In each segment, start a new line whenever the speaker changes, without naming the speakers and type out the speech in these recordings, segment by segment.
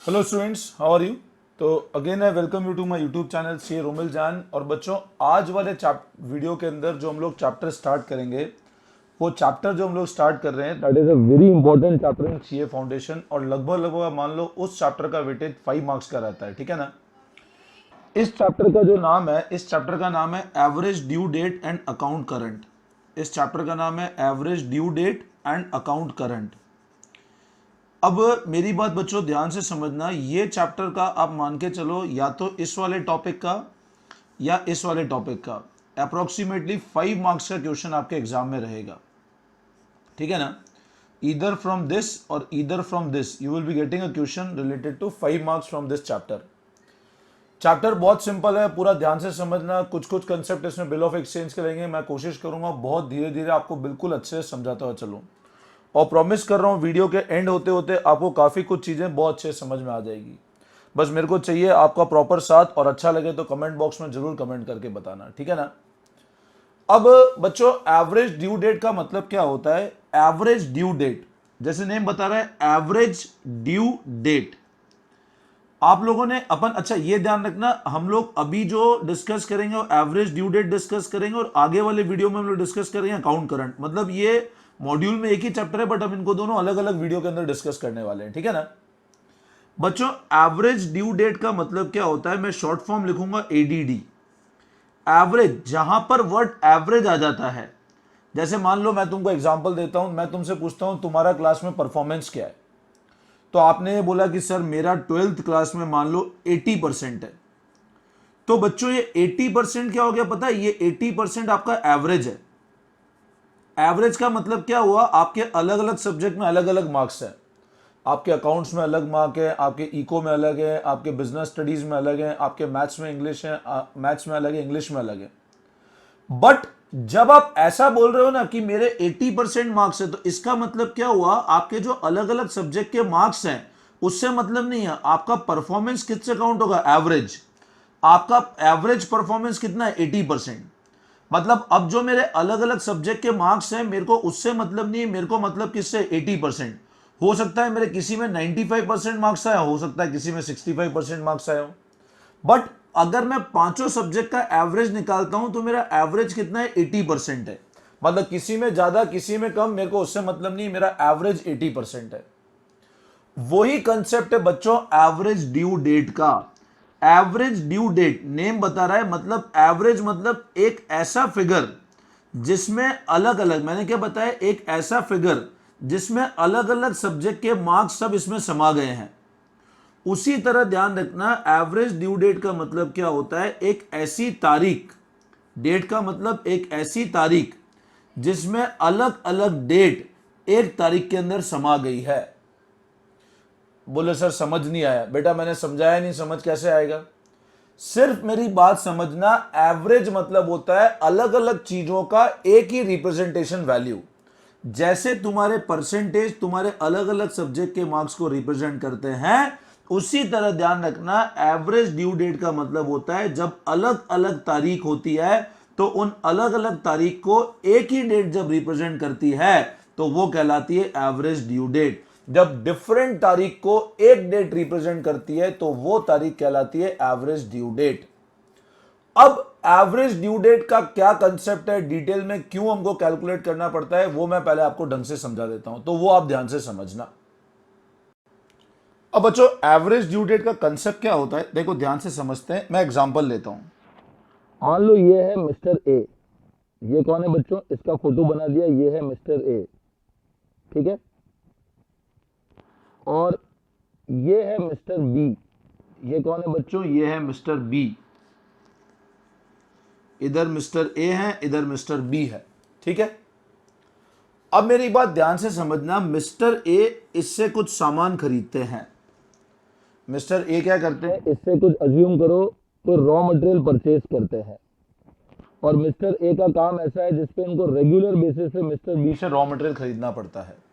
Hello students, how are you. तो again I welcome you to my YouTube channel सी ए रोमिल जान। और बच्चों, आज वाले वीडियो के अंदर जो हम लोग चैप्टर स्टार्ट करेंगे, वो चैप्टर जो हम लोग स्टार्ट कर रहे हैं that is a very important chapter in C A foundation. और लगभग लगभग आप मान लो उस चैप्टर का वेटेज 5 मार्क्स का रहता है, ठीक है ना। इस चैप्टर का जो नाम है, इस चैप्टर का नाम है average due date and account current. इस चैप्टर का नाम है average due date and account current. अब मेरी बात बच्चों ध्यान से समझना, ये चैप्टर का आप मान के चलो या तो इस वाले टॉपिक का या इस वाले टॉपिक का अप्रोक्सीमेटली 5 मार्क्स का क्वेश्चन आपके एग्जाम में रहेगा, ठीक है ना। ईदर फ्रॉम दिस और either from this you will be getting a question related to 5 marks from this chapter. Chapter बहुत सिंपल है, पूरा ध्यान से समझना। कुछ कुछ कंसेप्ट इसमें बिल ऑफ एक्सचेंज करेंगे, मैं कोशिश करूंगा बहुत धीरे धीरे आपको बिल्कुल अच्छे से समझाता हुआ चलूं। और प्रॉमिस कर रहा हूं वीडियो के एंड होते होते आपको काफी कुछ चीजें बहुत अच्छे से समझ में आ जाएगी। बस मेरे को चाहिए आपका प्रॉपर साथ, और अच्छा लगे तो कमेंट बॉक्स में जरूर कमेंट करके बताना, ठीक है ना। अब बच्चों, एवरेज ड्यू डेट का मतलब क्या होता है। एवरेज ड्यू डेट, जैसे नेम बता रहा है एवरेज ड्यू डेट। आप लोगों ने अपन, अच्छा ये ध्यान रखना, हम लोग अभी जो डिस्कस करेंगे वो एवरेज ड्यू डेट डिस्कस करेंगे, और आगे वाले वीडियो में हम लोग डिस्कस करेंगे अकाउंट करंट। मतलब ये मॉड्यूल में एक ही चैप्टर है, बट हम इनको दोनों अलग अलग वीडियो के अंदर डिस्कस करने वाले हैं, ठीक है ना। बच्चों, एवरेज ड्यू डेट का मतलब क्या होता है, मैं शॉर्ट फॉर्म लिखूंगा एडीडी। एवरेज, जहां पर वर्ड एवरेज आ जाता है, जैसे मान लो मैं तुमको एग्जांपल देता हूं, मैं तुमसे पूछता हूं तुम्हारा क्लास में परफॉर्मेंस क्या है, तो आपने ये बोला कि सर मेरा 12th क्लास में मान लो 80% है। तो बच्चों ये 80% क्या हो गया पता है, ये 80% आपका एवरेज है। एवरेज का मतलब क्या हुआ, आपके अलग अलग सब्जेक्ट में अलग अलग मार्क्स है। आपके अकाउंट्स में अलग मार्क है, आपके इको में अलग है, आपके बिजनेस स्टडीज में अलग है, आपके मैथ्स में इंग्लिश है, मैथ्स में अलग है, इंग्लिश में अलग है। बट जब आप ऐसा बोल रहे हो ना कि मेरे 80% मार्क्स है, तो इसका मतलब क्या हुआ, आपके जो अलग अलग सब्जेक्ट के मार्क्स हैं उससे मतलब नहीं है। आपका परफॉर्मेंस किससे काउंट होगा, एवरेज। आपका एवरेज परफॉर्मेंस कितना है, 80%। मतलब अब जो मेरे अलग अलग सब्जेक्ट के मार्क्स हैं, मेरे को उससे मतलब नहीं है, मेरे को मतलब किससे, 80%। हो सकता है मेरे किसी में 95% मार्क्स आया, हो सकता है किसी में 65% मार्क्स आया हो। बट अगर मैं पांचों सब्जेक्ट का एवरेज निकालता हूं तो मेरा एवरेज कितना है, 80% है। मतलब किसी में ज्यादा किसी में कम, मेरे को उससे मतलब नहीं, मेरा एवरेज 80% है। वही कंसेप्ट है बच्चों एवरेज ड्यू डेट का। एवरेज ड्यू डेट नेम बता रहा है, मतलब एवरेज मतलब एक ऐसा फिगर जिसमें अलग अलग, मैंने क्या बताया, एक ऐसा फिगर जिसमें अलग अलग सब्जेक्ट के मार्क्स सब इसमें समा गए हैं। उसी तरह ध्यान रखना, एवरेज ड्यू डेट का मतलब क्या होता है, एक ऐसी तारीख, डेट का मतलब एक ऐसी तारीख जिसमें अलग अलग डेट एक तारीख के अंदर समा गई है। बोले सर समझ नहीं आया, बेटा मैंने समझाया नहीं, समझ कैसे आएगा। सिर्फ मेरी बात समझना, एवरेज मतलब होता है अलग अलग चीजों का एक ही रिप्रेजेंटेशन वैल्यू। जैसे तुम्हारे परसेंटेज तुम्हारे अलग अलग सब्जेक्ट के मार्क्स को रिप्रेजेंट करते हैं, उसी तरह ध्यान रखना एवरेज ड्यू डेट का मतलब होता है जब अलग अलग तारीख होती है, तो उन अलग अलग तारीख को एक ही डेट जब रिप्रेजेंट करती है तो वो कहलाती है एवरेज ड्यू डेट। जब डिफरेंट तारीख को एक डेट रिप्रेजेंट करती है तो वो तारीख कहलाती है एवरेज ड्यू डेट। अब एवरेज ड्यू डेट का क्या कंसेप्ट है, डिटेल में क्यों हमको कैलकुलेट करना पड़ता है, वो मैं पहले आपको ढंग से समझा देता हूं, तो वो आप ध्यान से समझना। अब बच्चों, एवरेज ड्यू डेट का कंसेप्ट क्या होता है, देखो ध्यान से समझते हैं। मैं एग्जांपल लेता हूं। मान लो ये है मिस्टर ए। ये कौन है बच्चों, इसका फोटो बना दिया, ये है मिस्टर ए, ठीक है। और ये है मिस्टर बी। ये कौन है बच्चों, ये है मिस्टर बी। इधर मिस्टर ए है, इधर मिस्टर बी है, ठीक है। अब मेरी बात ध्यान से समझना, मिस्टर ए इससे कुछ सामान खरीदते हैं। मिस्टर ए क्या करते हैं, इससे कुछ अज्यूम करो तो रॉ मटेरियल परचेज करते हैं। और मिस्टर ए का काम ऐसा है जिसपे इनको रेगुलर बेसिस पे मिस्टर बी से रॉ मटेरियल खरीदना पड़ता है।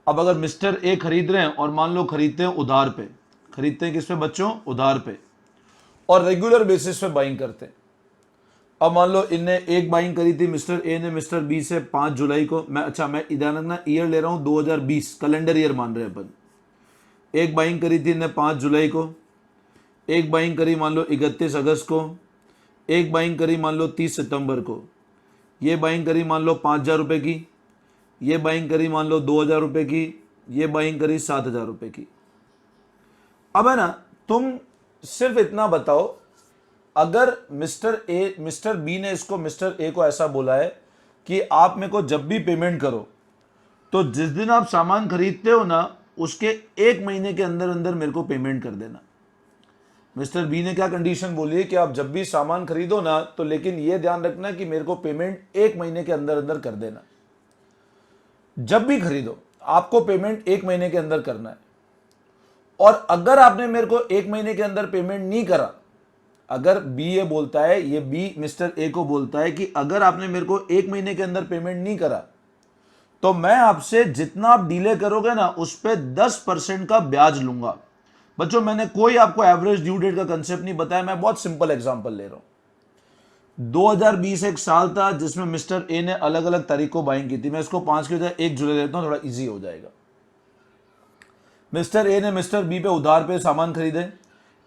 अब अगर मिस्टर ए खरीद रहे हैं और मान लो खरीदते हैं उधार पे, खरीदते हैं किस पे बच्चों, उधार पे, और रेगुलर बेसिस पे बाइंग करते हैं। अब मान लो इनने एक बाइंग करी थी, मिस्टर ए ने मिस्टर बी से 5 जुलाई को, मैं इधर ना ईयर ले रहा हूं 2020, कैलेंडर ईयर मान रहे हैं अपन। एक बाइंग करी थी ने 5 जुलाई को, एक बाइंग करी मान लो 31 अगस्त को, एक बाइंग करी मान लो 30 सितंबर को, ये बाइंग करी मान लो 5,000 रुपये की, ये बाइंग करी मान लो 2,000 रुपये की, ये बाइंग करी 7,000 रुपये की। अब है ना, तुम सिर्फ इतना बताओ, अगर मिस्टर बी ने इसको मिस्टर ए को ऐसा बोला है कि आप मेरे को जब भी पेमेंट करो तो जिस दिन आप सामान खरीदते हो ना उसके 1 महीने के अंदर अंदर मेरे को पेमेंट कर देना। मिस्टर बी ने क्या कंडीशन बोली है कि आप जब भी सामान खरीदो ना तो लेकिन यह ध्यान रखना कि मेरे को पेमेंट 1 महीने के अंदर अंदर कर देना। जब भी खरीदो आपको पेमेंट 1 महीने के अंदर करना है। और अगर आपने मेरे को 1 महीने के अंदर पेमेंट नहीं करा, अगर बी ये बोलता है, ये बी मिस्टर ए को बोलता है कि अगर आपने मेरे को 1 महीने के अंदर पेमेंट नहीं करा तो मैं आपसे जितना आप डीले करोगे ना उस पर 10% का ब्याज लूंगा। बच्चों मैंने कोई आपको एवरेज ड्यू डेट का कंसेप्ट नहीं बताया, मैं बहुत सिंपल एग्जांपल ले रहा हूं। 2020 एक साल था जिसमें मिस्टर ए ने अलग अलग तारीख को बाइंग की थी। मैं इसको 5 की बजाय 1 जुलाई लेता हूं, थोड़ा इजी हो जाएगा। मिस्टर ए ने मिस्टर बी पे उधार पे सामान खरीदे,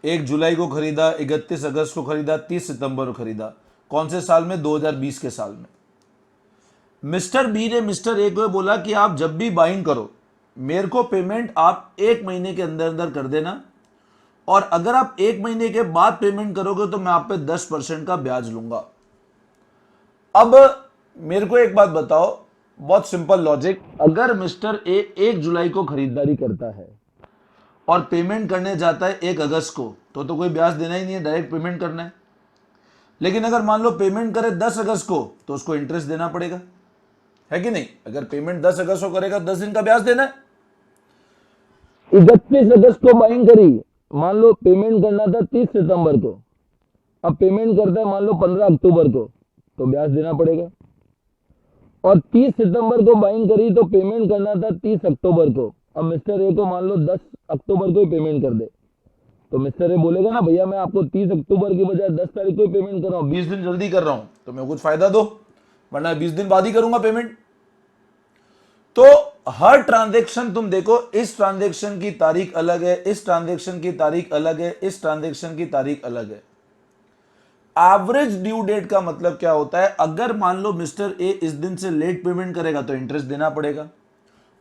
1 जुलाई को खरीदा, 31 अगस्त को खरीदा, 30 सितंबर को खरीदा। कौन से साल में? 2020 के साल में। मिस्टर बी ने मिस्टर ए को बोला कि आप जब भी बाइंग करो मेरे को पेमेंट आप 1 महीने के अंदर अंदर कर देना, और अगर आप 1 महीने के बाद पेमेंट करोगे तो मैं आप पे 10% का ब्याज लूंगा। अब मेरे को एक बात बताओ, बहुत सिंपल लॉजिक, अगर मिस्टर ए 1 जुलाई को खरीदारी करता है और पेमेंट करने जाता है 1 अगस्त को तो कोई ब्याज देना ही नहीं है, डायरेक्ट पेमेंट करना है। लेकिन अगर मान लो पेमेंट करे 10 अगस्त को तो उसको इंटरेस्ट देना पड़ेगा, है कि नहीं? अगर पेमेंट 10 अगस्त को करेगा 10 दिन का ब्याज देना है।
31 अगस्त को बाइंग करी, मान लो पेमेंट करना था 30 सितंबर को, अब पेमेंट करता है मान लो 15 अक्टूबर को तो ब्याज देना पड़ेगा। और 30 सितंबर को बाइंग करी तो पेमेंट करना था 30 अक्टूबर को, अब मिस्टर ए को मान लो 10 अक्टूबर को ही पेमेंट कर दे तो मिस्टर ए बोलेगा ना भैया मैं आपको 30 अक्टूबर की बजाय 10 तारीख को ही पेमेंट कर रहा हूँ,
20 दिन जल्दी कर रहा हूं तो मैं कुछ फायदा दो, वरना 20 दिन बाद ही करूंगा पेमेंट। तो हर ट्रांजैक्शन तुम देखो, इस ट्रांजैक्शन की तारीख अलग है, इस ट्रांजैक्शन की तारीख अलग है, इस ट्रांजैक्शन की तारीख अलग है। एवरेज ड्यू डेट का मतलब क्या होता है? अगर मान लो मिस्टर ए इस दिन से लेट पेमेंट करेगा तो इंटरेस्ट देना पड़ेगा,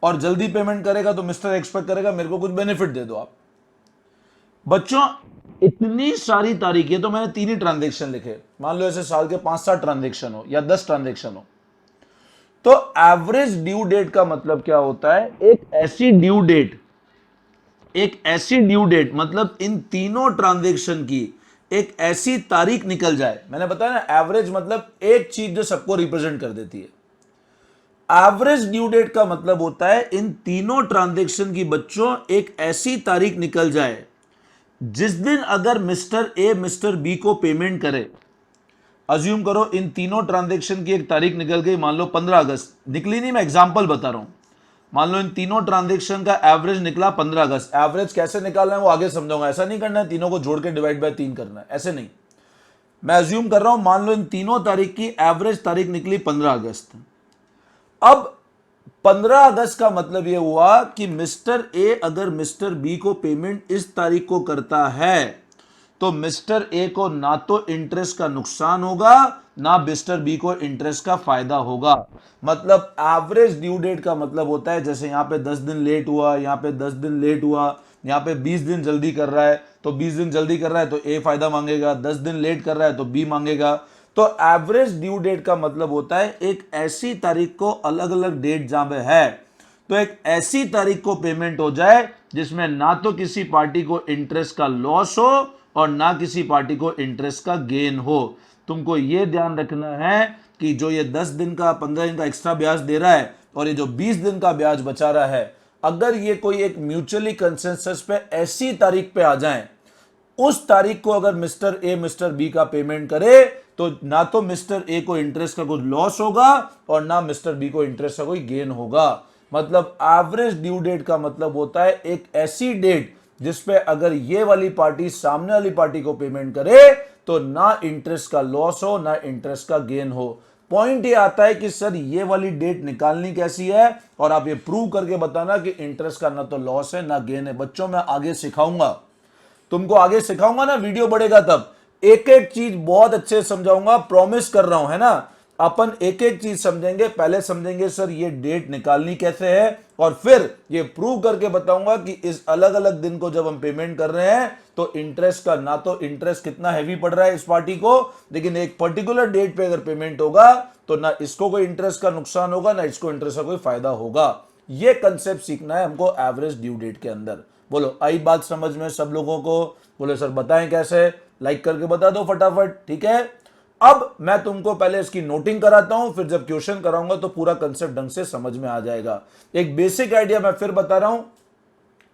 और जल्दी पेमेंट करेगा तो मिस्टर एक्सपेक्ट करेगा मेरे को कुछ बेनिफिट दे दो आप। बच्चों इतनी सारी तारीखें, तो मैंने 3 ही ट्रांजैक्शन लिखे, मान लो ऐसे साल के 5-7 ट्रांजैक्शन हो या 10 ट्रांजैक्शन हो, तो एवरेज ड्यू डेट का मतलब क्या होता है? एक ऐसी ड्यू डेट मतलब इन तीनों ट्रांजैक्शन की एक ऐसी तारीख निकल जाए। मैंने बताया ना, एवरेज मतलब एक चीज जो सबको रिप्रेजेंट कर देती है। एवरेज ड्यू डेट का मतलब होता है इन तीनों ट्रांजैक्शन की बच्चों एक ऐसी तारीख निकल जाए जिस दिन अगर मिस्टर ए मिस्टर बी को पेमेंट करे, अज्यूम करो इन तीनों ट्रांजैक्शन की एक तारीख निकल गई, मान लो 15 अगस्त निकली, नहीं मैं एग्जांपल बता रहा हूं। मान लो इन तीनों ट्रांजैक्शन का एवरेज निकला 15 अगस्त। एवरेज कैसे निकालना है वो आगे समझाऊंगा, ऐसा नहीं करना है तीनों को जोड़ के डिवाइड बाय 3 करना है, ऐसे नहीं। मैं अज्यूम कर रहा हूं मान लो इन तीनों तारीख की एवरेज तारीख निकली 15 अगस्त। अब 15 अगस्त का मतलब यह हुआ कि मिस्टर ए अगर मिस्टर बी को पेमेंट इस तारीख को करता है तो मिस्टर ए को ना तो इंटरेस्ट का नुकसान होगा ना मिस्टर बी को इंटरेस्ट का फायदा होगा। मतलब एवरेज ड्यू डेट का मतलब होता है, जैसे यहां पे 10 दिन लेट हुआ, यहां पे 10 दिन लेट हुआ, यहां पे 20 दिन जल्दी कर रहा है तो 20 दिन जल्दी कर रहा है तो ए फायदा मांगेगा, 10 दिन लेट कर रहा है तो बी मांगेगा। तो एवरेज ड्यू डेट का मतलब होता है एक ऐसी तारीख को, अलग अलग डेट जहां पे है तो एक ऐसी तारीख को पेमेंट हो जाए जिसमें ना तो किसी पार्टी को इंटरेस्ट का लॉस हो और ना किसी पार्टी को इंटरेस्ट का गेन हो। तुमको यह ध्यान रखना है कि जो ये 10 दिन का 15 दिन का एक्स्ट्रा ब्याज दे रहा है और ये जो 20 दिन का ब्याज बचा रहा है, अगर ये कोई एक म्यूचुअली कंसेंसस पे ऐसी तारीख पे आ जाए, उस तारीख को अगर मिस्टर ए मिस्टर बी का पेमेंट करे तो ना तो मिस्टर ए को इंटरेस्ट का कुछ लॉस होगा और ना मिस्टर बी को इंटरेस्ट का कोई गेन होगा। मतलब एवरेज ड्यू डेट का मतलब होता है एक ऐसी डेट जिसपे अगर ये वाली पार्टी सामने वाली पार्टी को पेमेंट करे तो ना इंटरेस्ट का लॉस हो ना इंटरेस्ट का गेन हो। पॉइंट ये आता है कि सर ये वाली डेट निकालनी कैसी है, और आप ये प्रूव करके बताना कि इंटरेस्ट का ना तो लॉस है ना गेन है। बच्चों मैं आगे सिखाऊंगा, तुमको आगे सिखाऊंगा ना, वीडियो बढ़ेगा तब एक एक चीज बहुत अच्छे से समझाऊंगा, प्रॉमिस कर रहा हूं, है ना। अपन एक एक चीज समझेंगे, पहले समझेंगे सर ये डेट निकालनी कैसे है, और फिर ये प्रूव करके बताऊंगा कि इस अलग अलग दिन को जब हम पेमेंट कर रहे हैं तो इंटरेस्ट का, ना तो इंटरेस्ट कितना हैवी पड़ रहा है इस पार्टी को, लेकिन एक पर्टिकुलर डेट पे अगर पेमेंट होगा तो ना इसको कोई इंटरेस्ट का नुकसान होगा ना इसको इंटरेस्ट का कोई फायदा होगा। ये कंसेप्ट सीखना है हमको एवरेज ड्यू डेट के अंदर। बोलो आई बात समझ में सब लोगों को? बोले सर बताएं कैसे, लाइक करके बता दो फटाफट, ठीक है। अब मैं तुमको पहले इसकी नोटिंग कराता हूं, फिर जब क्वेश्चन कराऊंगा तो पूरा कंसेप्ट ढंग से समझ में आ जाएगा। एक बेसिक आइडिया मैं फिर बता रहा हूं,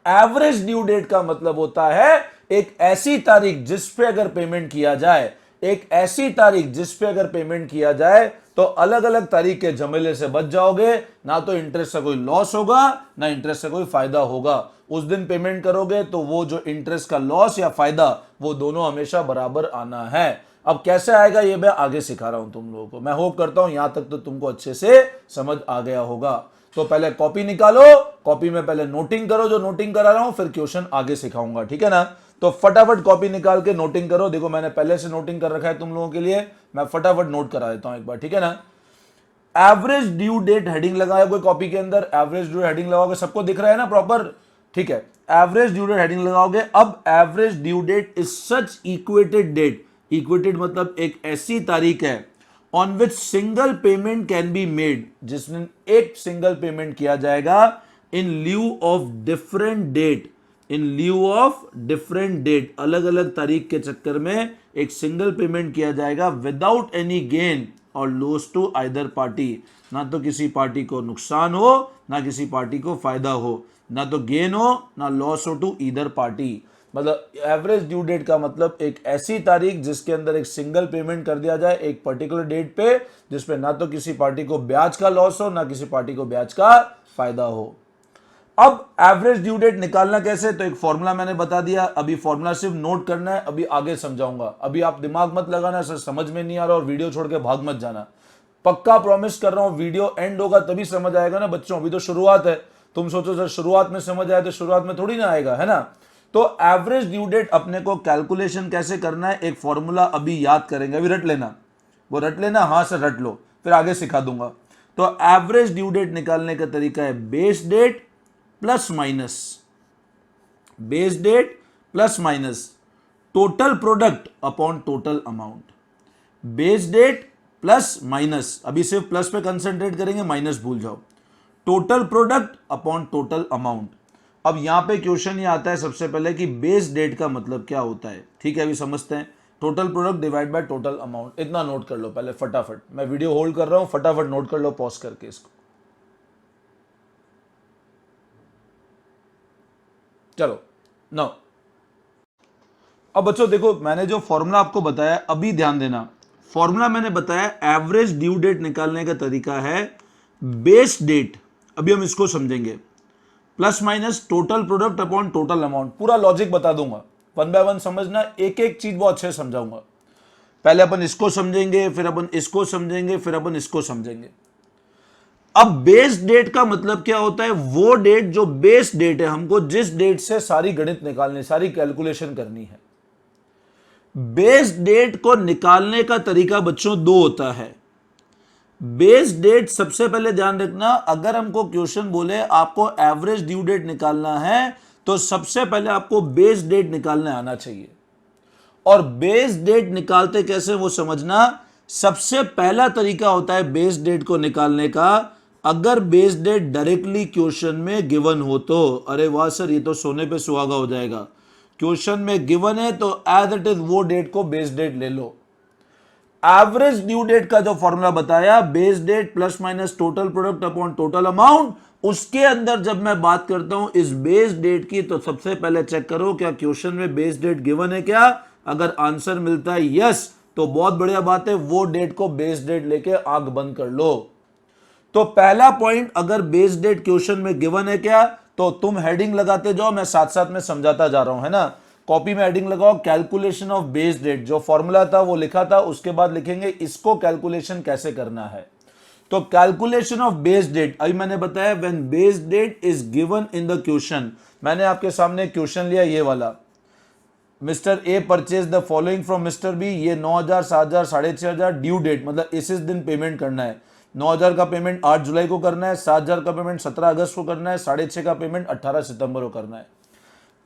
एवरेज ड्यू डेट का मतलब होता है एक ऐसी तारीख जिस पे अगर पेमेंट किया जाए, एक ऐसी तारीख जिस पे अगर पेमेंट किया जाए तो अलग अलग तारीख के झमेले से बच जाओगे, ना तो इंटरेस्ट से कोई लॉस होगा ना इंटरेस्ट से कोई फायदा होगा। उस दिन पेमेंट करोगे तो वो जो इंटरेस्ट का लॉस या फायदा वो दोनों हमेशा बराबर आना है। अब कैसे आएगा ये मैं आगे सिखा रहा हूं तुम लोगों को। मैं होप करता हूं यहां तक तो तुमको अच्छे से समझ आ गया होगा। तो पहले कॉपी निकालो, कॉपी में पहले नोटिंग करो जो नोटिंग करा रहा हूं, फिर क्वेश्चन आगे सिखाऊंगा, ठीक है ना। तो फटाफट कॉपी निकाल के नोटिंग करो। देखो मैंने पहले से नोटिंग कर रखा है तुम लोगों के लिए, मैं फटाफट नोट करा देता हूं एक बार, ठीक है ना। एवरेज ड्यू डेट हेडिंग लगाया कोई कॉपी के अंदर, एवरेज ड्यू हेडिंग लगाओगे, सबको दिख रहा है ना प्रॉपर, ठीक है। एवरेज ड्यू डेट हेडिंग लगाओगे। अब average due date is such equated date, equated मतलब एक ऐसी तारीख है on which single payment can be made, जिसमें एक सिंगल पेमेंट किया जाएगा in lieu of different date, in lieu of different date, अलग अलग तारीख के चक्कर में एक सिंगल पेमेंट किया जाएगा विदाउट एनी गेन और लॉस टू आइदर पार्टी, ना तो किसी पार्टी को नुकसान हो ना किसी पार्टी को फायदा हो, ना तो गेन हो ना लॉस हो टू ईदर पार्टी। मतलब एवरेज ड्यू डेट का मतलब एक ऐसी तारीख जिसके अंदर एक सिंगल पेमेंट कर दिया जाए एक पर्टिकुलर डेट पे, जिसपे ना तो किसी पार्टी को ब्याज का लॉस हो ना किसी पार्टी को ब्याज का फायदा हो। अब एवरेज ड्यू डेट निकालना कैसे, तो एक फॉर्मूला मैंने बता दिया, अभी फॉर्मूला सिर्फ नोट करना है, अभी आगे समझाऊंगा। अभी आप दिमाग मत लगाना सर समझ में नहीं आ रहा और वीडियो छोड़ के भाग मत जाना, पक्का प्रॉमिस कर रहा हूं वीडियो एंड होगा तभी समझ आएगा ना बच्चों, अभी तो शुरुआत है। तुम सोचो सर शुरुआत में समझ आए तो शुरुआत में थोड़ी ना आएगा, है ना। तो एवरेज ड्यू डेट अपने को कैलकुलेशन कैसे करना है, एक फॉर्मूला अभी याद करेंगे, अभी रट लेना, वो रट लेना, हाँ सर रट लो, फिर आगे सिखा दूंगा। तो एवरेज ड्यू डेट निकालने का तरीका है base date plus minus, base date plus minus total product upon total amount, base date plus minus, अभी सिर्फ प्लस पे कंसंट्रेट करेंगे, माइनस भूल जाओ, total product upon total amount. अब यहां पे क्वेश्चन ये आता है सबसे पहले कि बेस डेट का मतलब क्या होता है, ठीक है अभी समझते हैं। Total product divide by total amount, इतना नोट कर लो पहले फटाफट, मैं वीडियो होल्ड कर रहा हूं, फटाफट नोट कर लो पॉज करके इसको। चलो नो, अब बच्चों देखो मैंने जो फॉर्मूला आपको बताया, अभी ध्यान देना, फॉर्मूला मैंने बताया एवरेज ड्यू डेट निकालने का तरीका है बेस डेट, अभी हम इसको समझेंगे, plus minus total product upon total amount, पूरा लॉजिक बता दूंगा, वन बाय वन समझना, एक एक चीज बहुत अच्छे से समझाऊंगा। पहले अपन इसको समझेंगे, फिर अपन इसको समझेंगे, फिर अपन इसको समझेंगे। अब बेस डेट का मतलब क्या होता है, वो डेट जो बेस डेट है, हमको जिस डेट से सारी गणित निकालनी, सारी कैलकुलेशन करनी है। बेस डेट को निकालने का तरीका बच्चों दो होता है। बेस डेट सबसे पहले ध्यान रखना, अगर हमको क्वेश्चन बोले आपको एवरेज ड्यू डेट निकालना है तो सबसे पहले आपको बेस डेट निकालने आना चाहिए। और बेस डेट निकालते कैसे वो समझना, सबसे पहला तरीका होता है बेस डेट को निकालने का, अगर बेस डेट डायरेक्टली क्वेश्चन में गिवन हो तो, अरे वाह सर ये तो सोने पे सुहागा हो जाएगा, क्वेश्चन में गिवन है तो एज इट इज वो डेट को बेस डेट ले लो। एवरेज ड्यू डेट का जो फॉर्मूला बताया, base date plus minus total product upon total amount, उसके अंदर जब मैं बात करता हूं इस बेस डेट की, तो सबसे पहले चेक करो क्या क्वेश्चन में बेस डेट गिवन है क्या, अगर आंसर मिलता है यस तो बहुत बढ़िया बात है, वो डेट को बेस डेट लेके आंख बंद कर लो। तो पहला पॉइंट, अगर बेस डेट क्वेश्चन में गिवन है क्या, तो तुम हेडिंग लगाते जाओ, मैं साथ साथ में समझाता जा रहा हूं, है ना। कॉपी में हेडिंग लगाओ कैलकुलेशन ऑफ बेस डेट, जो फॉर्मूला था वो लिखा था, उसके बाद लिखेंगे इसको कैलकुलेशन कैसे करना है। तो कैलकुलेशन ऑफ बेस डेट, अभी मैंने बताया when base date is given in the question. मैंने आपके सामने क्वेश्चन लिया ये वाला, mister A purchase the following from mister B, ये 9,000, 7,000, 6,500, ड्यू डेट मतलब इस दिन पेमेंट करना है। 9,000 का पेमेंट 8 जुलाई को करना है, 7,000 का पेमेंट 17 अगस्त को करना है, 6,500 का पेमेंट 18 सितंबर को करना है।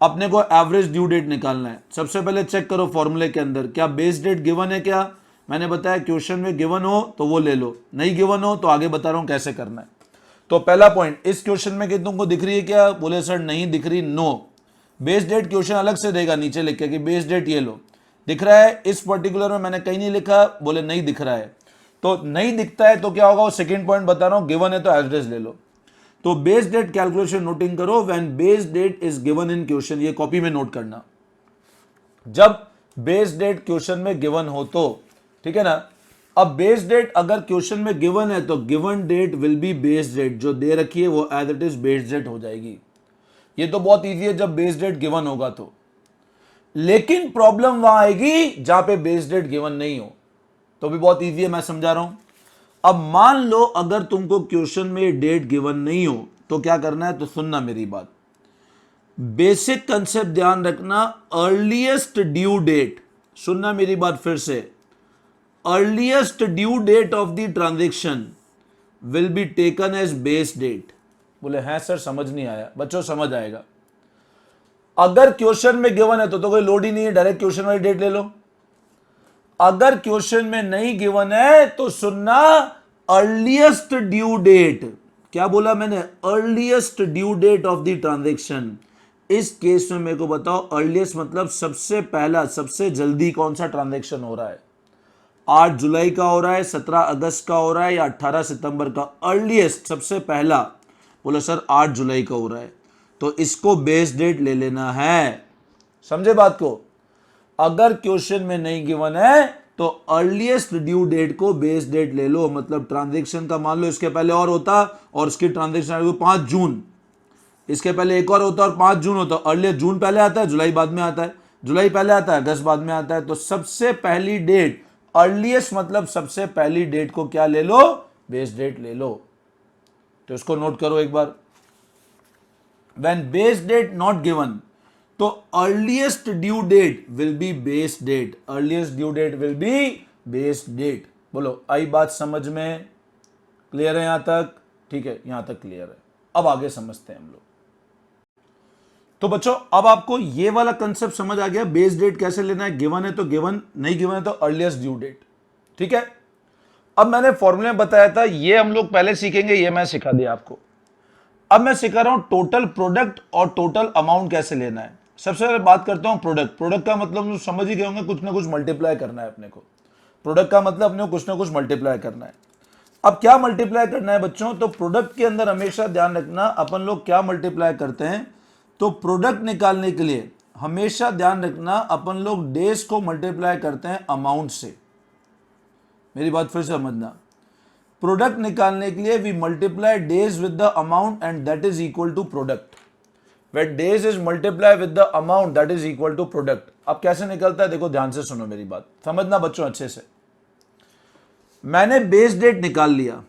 अपने को एवरेज ड्यू डेट निकालना है। सबसे पहले चेक करो फॉर्मूले के अंदर क्या बेस डेट गिवन है क्या। मैंने बताया क्वेश्चन में गिवन हो तो वो ले लो, नहीं गिवन हो तो आगे बता रहा हूं कैसे करना है। तो पहला पॉइंट, इस क्वेश्चन में कि तुमको दिख रही है क्या, बोले सर नहीं दिख रही, नो। बेस डेट क्वेश्चन अलग से देगा नीचे लिख के कि बेस डेट ये लो, दिख रहा है इस पर्टिकुलर में मैंने कहीं नहीं लिखा, बोले नहीं दिख रहा है। तो नहीं दिखता है तो क्या होगा, वो सेकंड पॉइंट बता रहा हूं, गिवन है तो एवरेज ले लो। तो बेस डेट कैलकुलेशन नोटिंग करो, when base date is given in question, ये कॉपी में नोट करना। जब बेस डेट क्वेश्चन में गिवन हो तो, ठीक है ना। अब बेस डेट अगर क्वेश्चन में गिवन है तो given date will be base date, जो दे रखी है वो as it is base date हो जाएगी। ये तो बहुत इजी है जब बेस डेट गिवन होगा तो। लेकिन प्रॉब्लम वहां आएगी जहां पे बेस डेट गिवन नहीं हो, तो भी बहुत इजी है, मैं समझा रहा हूं। अब मान लो अगर तुमको क्वेश्चन में डेट गिवन नहीं हो तो क्या करना है, तो सुनना मेरी बात, बेसिक कंसेप्ट ध्यान रखना, अर्लीएस्ट ड्यू डेट, सुनना मेरी बात फिर से, earliest due date of the transaction will be taken as base date. बोले हैं सर समझ नहीं आया, बच्चों समझ आएगा। अगर क्वेश्चन में गिवन है तो कोई लोड ही नहीं है, डायरेक्ट क्वेश्चन वाली डेट ले लो। अगर क्वेश्चन में नहीं गिवन है तो सुनना, अर्लीएस्ट ड्यू डेट, क्या बोला मैंने, earliest due date of the transaction. इस केस में मेरे को बताओ अर्लीएस्ट मतलब सबसे पहला, सबसे जल्दी कौन सा ट्रांजैक्शन हो रहा है, 8 जुलाई का हो रहा है, 17 अगस्त का हो रहा है या 18 सितंबर का। अर्लीएस्ट सबसे पहला, बोला सर 8 जुलाई का हो रहा है, तो इसको बेस डेट ले लेना है। समझे बात को। अगर क्वेश्चन में नहीं गिवन है तो अर्लीएस्ट ड्यू डेट को बेस डेट ले लो, मतलब ट्रांजैक्शन का मान लो इसके पहले और होता और इसकी ट्रांजैक्शन 5 जून, इसके पहले एक और होता और 5 जून होता। अर्लीएस्ट जून पहले आता है, जुलाई बाद में आता है, जुलाई पहले आता है, अगस्त बाद में आता है। तो सबसे पहली डेट, अर्लीएस्ट मतलब सबसे पहली डेट को क्या ले लो, बेस डेट ले लो। तो इसको नोट करो एक बार, when base date not given तो earliest due date will be base date, earliest due date will be base date. बोलो आई बात समझ में, क्लियर है यहां तक, ठीक है यहां तक क्लियर है। अब आगे समझते हैं हम लोग। तो बच्चों अब आपको ये वाला कंसेप्ट समझ आ गया, बेस डेट कैसे लेना है, गिवन है तो गिवन, नहीं गिवन है तो अर्लीएस्ट ड्यू डेट, ठीक है। अब मैंने फॉर्मूले में बताया था, ये हम लोग पहले सीखेंगे, ये मैं सिखा दिया आपको। अब मैं सिखा रहा हूं टोटल प्रोडक्ट और टोटल अमाउंट कैसे लेना है। सबसे पहले बात करता हूं प्रोडक्ट। प्रोडक्ट का मतलब समझ ही गए होंगे, कुछ ना कुछ मल्टीप्लाई करना है अपने को। प्रोडक्ट का मतलब अपने को कुछ ना कुछ मल्टीप्लाई करना है। अब क्या मल्टीप्लाई करना है बच्चों, तो प्रोडक्ट के अंदर हमेशा ध्यान रखना अपन लोग क्या मल्टीप्लाई करते हैं। तो प्रोडक्ट निकालने के लिए हमेशा ध्यान रखना अपन लोग डेज को मल्टीप्लाई करते हैं अमाउंट से। मेरी बात फिर से समझना, प्रोडक्ट निकालने के लिए we multiply days with the amount and that is equal to product. When days is multiply with the amount that is equal to product। अब कैसे निकलता है देखो, ध्यान से सुनो मेरी बात, समझना बच्चों अच्छे से। मैंने बेस डेट निकाल लिया,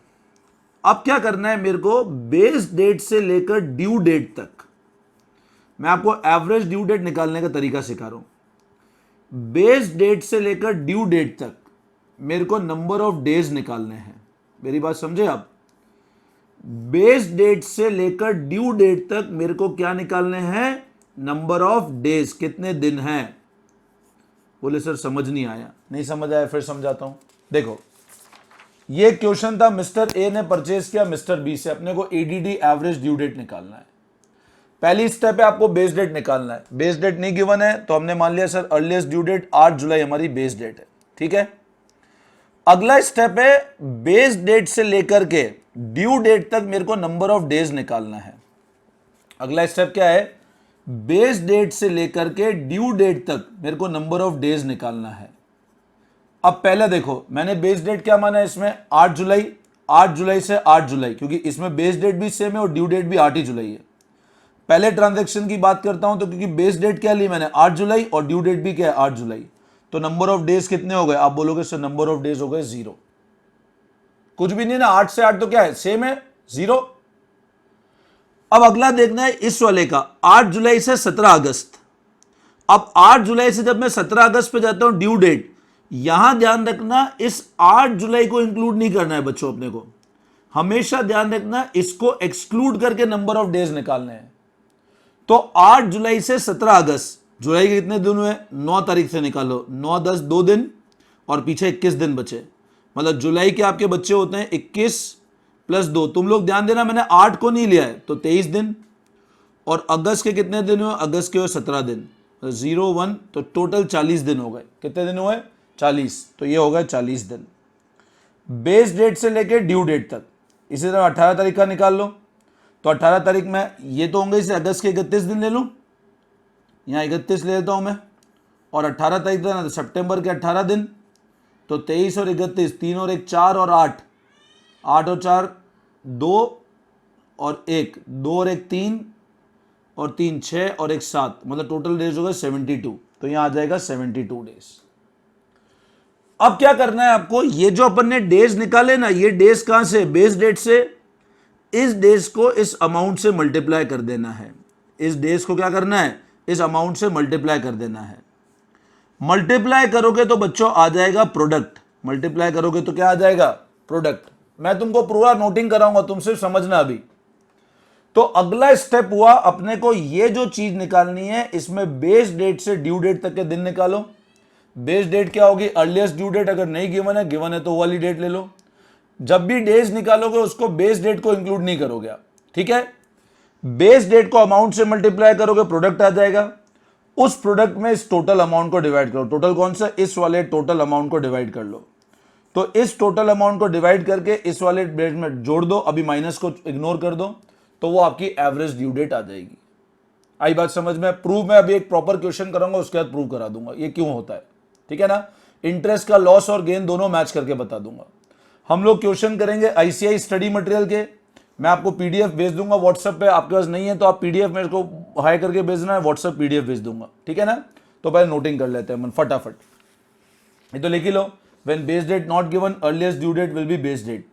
अब क्या करना है मेरे को, बेस डेट से लेकर ड्यू डेट तक मैं आपको एवरेज ड्यू डेट निकालने का तरीका सिखा रहा हूं। बेस डेट से लेकर ड्यू डेट तक मेरे को नंबर ऑफ डेज निकालने हैं, मेरी बात समझे आप। बेस डेट से लेकर ड्यू डेट तक मेरे को क्या निकालने हैं, नंबर ऑफ डेज, कितने दिन हैं। बोले सर समझ नहीं आया, नहीं समझ आया फिर समझाता हूं। देखो ये क्वेश्चन था, मिस्टर ए ने परचेज किया मिस्टर बी से, अपने को एडीडी एवरेज ड्यू डेट निकालना है। पहली स्टेप है आपको बेस डेट निकालना है। बेस डेट नहीं गिवन है तो हमने मान लिया सर अर्लीस्ट ड्यू डेट 8 जुलाई हमारी बेस डेट है, ठीक है। अगला स्टेप है बेस डेट से लेकर के ड्यू डेट तक मेरे को नंबर ऑफ डेज निकालना है। अगला स्टेप क्या है, बेस डेट से लेकर के ड्यू डेट तक मेरे को नंबर ऑफ डेज निकालना है। अब पहले देखो मैंने बेस डेट क्या माना है इसमें, 8 जुलाई, 8 जुलाई से 8 जुलाई, क्योंकि इसमें बेस डेट भी सेम है और ड्यू डेट भी 8 ही जुलाई है। पहले ट्रांजैक्शन की बात करता हूं तो क्योंकि बेस डेट क्या ली मैंने 8 जुलाई और ड्यू डेट भी क्या है 8 जुलाई, तो नंबर ऑफ डेज कितने हो गए, आप बोलोगे सर नंबर ऑफ डेज हो गए 0, कुछ भी नहीं ना, 8 से 8 तो क्या है सेम है 0। अब अगला देखना है इस वाले का 8 जुलाई से 17 अगस्त। अब 8 जुलाई से जब मैं 17 अगस्त पे जाता हूं ड्यू डेट, यहां ध्यान रखना इस 8 जुलाई को इंक्लूड नहीं करना है बच्चों, अपने को हमेशा ध्यान रखना इसको एक्सक्लूड करके नंबर ऑफ डेज निकालने हैं। तो 8 जुलाई से 17 अगस्त, जुलाई के कितने दिन हुए, 9 तारीख से निकालो, 9 10 2 दिन और पीछे 21 दिन बचे, मतलब जुलाई के आपके बच्चे होते हैं 21 प्लस 2, तुम लोग ध्यान देना मैंने 8 को नहीं लिया है तो 23 दिन, और अगस्त के कितने दिन हुए, अगस्त के हुए 17 दिन, 0 1, तो टोटल 40 दिन हो गए। कितने दिन हुए 40, तो ये हो गए 40 दिन। बेस डेट से लेके ड्यू डेट तक इसी तरह 18 तारीख का निकाल लो, तो 18 तारीख में ये तो होंगे, इसे अगस्त के 31 दिन ले लूं, यहाँ 31 ले लेता हूं मैं, और 18 तारीख था ना तो सितंबर के 18 दिन, तो 23 और 31, 3 और 1 4 और 8, 8 और 4 2 और 1, 2 और 1 3 और 3 6 और 1 7, मतलब टोटल डेज हो गए 72, तो यहाँ आ जाएगा 72 डेज। अब क्या करना है आपको, ये जो अपन ने डेज निकाले ना, ये डेज कहां से, बेस डेट से, इस डेज को इस अमाउंट से मल्टीप्लाई कर देना है, इस डेज को क्या करना है, इस अमाउंट से मल्टीप्लाई कर देना है। मल्टीप्लाई करोगे तो बच्चों आ जाएगा प्रोडक्ट, मल्टीप्लाई करोगे तो क्या आ जाएगा, प्रोडक्ट। मैं तुमको पूरा नोटिंग कराऊंगा, तुम सिर्फ समझना अभी। तो अगला स्टेप हुआ अपने को ये जो चीज निकालनी है, इसमें बेस डेट से ड्यू डेट तक के दिन निकालो। बेस डेट क्या होगी, अर्लीस्ट ड्यू डेट, अगर नहीं गिवन है तो वो वाली डेट ले लो। जब भी डेज निकालोगे उसको बेस डेट को इंक्लूड नहीं करोगे आप, ठीक है। बेस डेट को अमाउंट से मल्टीप्लाई करोगे, प्रोडक्ट आ जाएगा। उस प्रोडक्ट में इस टोटल अमाउंट को डिवाइड करो, टोटल कौन सा, इस वाले टोटल अमाउंट को डिवाइड कर लो। तो इस टोटल अमाउंट को डिवाइड करके इस वाले डेट में जोड़ दो, अभी माइनस को इग्नोर कर दो, तो वो आपकी एवरेज ड्यू डेट आ जाएगी। आई बात समझ में, प्रूव में अभी एक प्रॉपर क्वेश्चन कराऊंगा, उसके बाद प्रूव करा दूंगा ये क्यों होता है, ठीक है ना। इंटरेस्ट का लॉस और गेन दोनों मैच करके बता दूंगा। हम लोग क्वेश्चन करेंगे आईसीआई स्टडी मटेरियल के, मैं आपको पीडीएफ भेज दूंगा व्हाट्सएप पे, आपके पास नहीं है तो आप पीडीएफ मेरे को हाई करके भेजना है, व्हाट्सएप पीडीएफ भेज दूंगा, ठीक है ना। तो पहले नोटिंग कर लेते हैं फटाफट, ये तो लिख ही लो। When base date not given, earliest due date will be base date.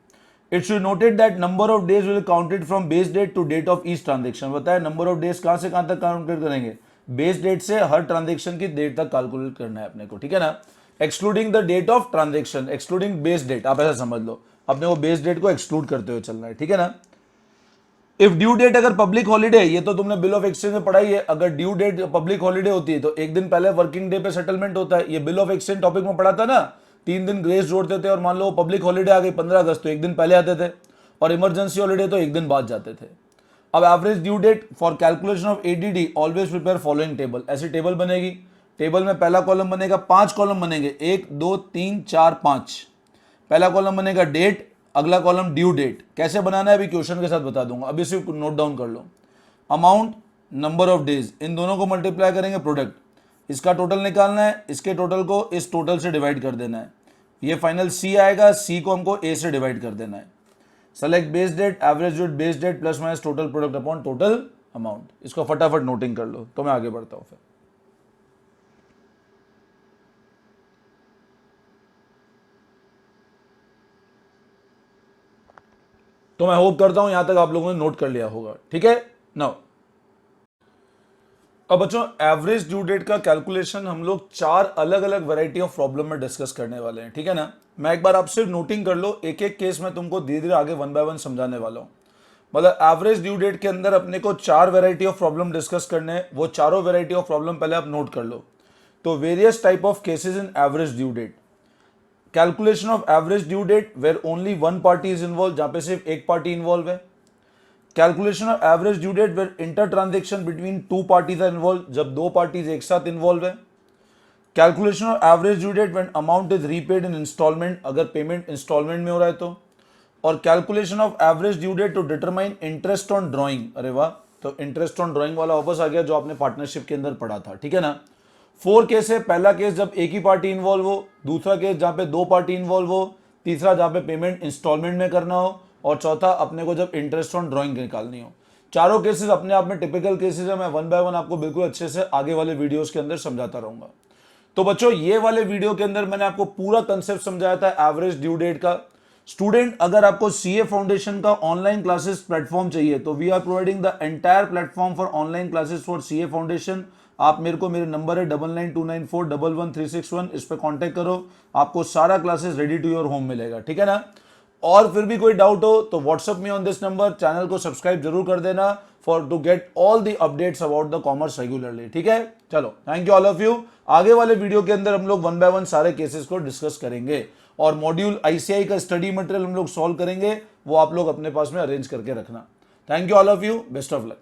It should noted that number of days will counted from base date to date of each transaction. बताया नंबर ऑफ डेज कहां से कहां तक counted करेंगे, base date से हर transaction की date तक कैलकुलेट करना है अपने को, ठीक है ना। Excluding the date of transaction, excluding base date, आप ऐसा समझ लो, अपने को बेस डेट को एक्सक्लूड करते हुए चलना है, ठीक है ना। इफ ड्यू डेट अगर पब्लिक हॉलीडे, ये तो तुमने बिल ऑफ एक्सचेंज में पढ़ाई है, अगर ड्यू डेट पब्लिक हॉलीडे होती है तो एक दिन पहले वर्किंग डे पे सेटलमेंट होता है। ये बिल ऑफ एक्सचेंज टॉपिक में पढ़ा था ना, 3 दिन ग्रेस जोड़ते थे, और मान लो पब्लिक हॉलीडे आ गई 15 अगस्त तो एक दिन पहले आते थे, और इमरजेंसी हॉलीडे तो एक दिन बाद जाते थे। अब average due date for calculation of ADD always prepare following table, ऐसी टेबल बनेगी। टेबल में पहला कॉलम बनेगा, 5 कॉलम बनेंगे, 1 2 3 4 5। पहला कॉलम बनेगा डेट, अगला कॉलम ड्यू डेट। कैसे बनाना है अभी क्वेश्चन के साथ बता दूंगा, अभी सिर्फ नोट डाउन कर लो। अमाउंट, नंबर ऑफ डेज, इन दोनों को मल्टीप्लाई करेंगे, प्रोडक्ट, इसका टोटल निकालना है, इसके टोटल को इस टोटल से डिवाइड कर देना है, ये फाइनल सी आएगा, सी को हमको ए से डिवाइड कर देना है। Select base date, average date, base date plus minus total product upon total amount. इसको फटाफट नोटिंग कर लो तो मैं आगे बढ़ता हूं फिर। तो मैं होप करता हूं यहां तक आप लोगों ने नोट कर लिया होगा, ठीक है। नाउ अब बच्चों एवरेज ड्यू डेट का कैलकुलेशन हम लोग 4 अलग अलग वैरायटी ऑफ प्रॉब्लम में डिस्कस करने वाले हैं, ठीक है ना। मैं एक बार आप सिर्फ नोटिंग कर लो, एक एक केस में तुमको धीरे धीरे आगे 1 बाय 1 समझाने वाला हूं। मतलब एवरेज ड्यू डेट के अंदर अपने को 4 वैरायटी ऑफ प्रॉब्लम डिस्कस करने हैं, वो चारों वैरायटी ऑफ प्रॉब्लम पहले आप नोट कर लो। तो various type of cases in average due date, calculation of average due date where only one party is involve, जहां पे सिर्फ एक पार्टी इन्वॉल्व है। Calculation of average due date where inter transaction between 2 parties are involve, जब 2 parties एक साथ involve है। Calculation of average due date when amount is repaid in installment, अगर पेमेंट इंस्टॉलमेंट में हो रहा है तो। और calculation of average due date to determine interest on drawing, अरे वाह, तो इंटरेस्ट ऑन ड्रॉइंग वाला वापस आ गया जो आपने पार्टनरशिप के अंदर पढ़ा था, ठीक है ना। 4 केस है, पहला केस जब एक ही पार्टी इन्वॉल्व हो, दूसरा केस जहां पे 2 पार्टी इन्वॉल्व हो, तीसरा जहां पे पेमेंट इंस्टॉलमेंट में करना हो, और चौथा अपने को जब इंटरेस्ट ऑन ड्रॉइंग निकालनी हो। चारों केसेस अपने आप में टिपिकल केसेस है, मैं वन बाय वन आपको बिल्कुल अच्छे से आगे वाले वीडियोस के अंदर समझाता रहूंगा। तो बच्चों ये वाले वीडियो के अंदर मैंने आपको पूरा कंसेप्ट समझाया था एवरेज ड्यू डेट का। स्टूडेंट अगर आपको सीए फाउंडेशन का ऑनलाइन क्लासेस प्लेटफॉर्म चाहिए तो we are providing the entire platform for online classes for CA foundation. आप मेरे नंबर है 9929411361, इस पे कांटेक्ट करो, आपको सारा classes ready to your home मिलेगा, ठीक है ना। और फिर भी कोई डाउट हो तो व्हाट्सएप में ऑन दिस नंबर, चैनल को सब्सक्राइब जरूर कर देना for to get all the updates about the commerce regularly, ठीक है। चलो thank you all of you. आगे वाले वीडियो के अंदर हम लोग वन बाय वन सारे केसेस को डिस्कस करेंगे और मॉड्यूल आईसीआई का स्टडी मटेरियल हम लोग सॉल्व करेंगे, वो आप लोग अपने पास में अरेंज करके रखना। Thank you all of you, best of luck.